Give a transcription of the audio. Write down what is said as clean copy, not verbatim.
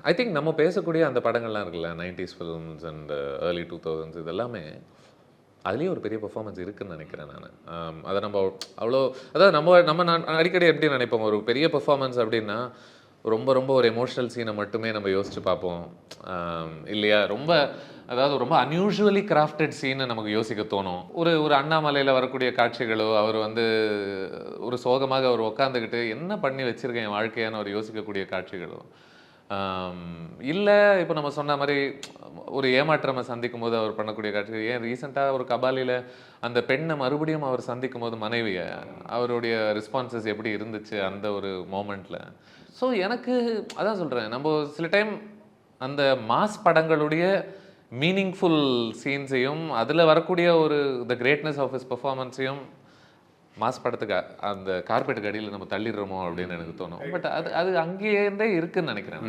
I think நம்ம பேசக்கூடிய அந்த படங்கள்லாம் இருக்குல்ல 90s films and early 2000s இது எல்லாமே அதுலேயே ஒரு பெரிய பெர்ஃபார்மன்ஸ் இருக்குன்னு நினைக்கிறேன் நான். அதை நம்ம அவ்வளோ அதாவது நம்ம அடிக்கடி எப்படி நினைப்போம் ஒரு பெரிய பெர்ஃபார்மன்ஸ் அப்படின்னா ரொம்ப ரொம்ப ஒரு எமோஷனல் சீனை மட்டுமே நம்ம யோசிச்சு பார்ப்போம் இல்லையா. அதாவது ரொம்ப அன்யூஷுவலி கிராஃப்டட் சீனை நமக்கு யோசிக்க தோணும். ஒரு அண்ணாமலையில் வரக்கூடிய காட்சிகளோ அவர் ஒரு சோகமாக அவர் உட்காந்துக்கிட்டு என்ன பண்ணி வச்சிருக்கேன் என் வாழ்க்கையான அவர் யோசிக்கக்கூடிய காட்சிகளோ இல்லை இப்போ நம்ம சொன்ன மாதிரி ஒரு ஏமாற்றமை சந்திக்கும் போது அவர் பண்ணக்கூடிய காட்சிகள். ஏன் ரீசெண்டாக ஒரு கபாலியில் அந்த பெண்ணை மறுபடியும் அவர் சந்திக்கும் போது மனைவியை அவருடைய ரெஸ்பான்சஸ் எப்படி இருந்துச்சு அந்த ஒரு மோமெண்ட்டில். ஸோ எனக்கு அதான் சொல்கிறேன், நம்ம சில டைம் அந்த மாஸ் படங்களுடைய மீனிங்ஃபுல் சீன்ஸையும் அதில் வரக்கூடிய த கிரேட்னஸ் ஆஃப் ஹிஸ் பெர்ஃபார்மன்ஸையும் மாஸ் படத்துக்கு அந்த கார்பெட்டுக்கு அடியில் நம்ம தள்ளிடுறோமோ அப்படின்னு எனக்கு தோணும். பட் அது அங்கேயே இருக்குன்னு நினைக்கிறேன்.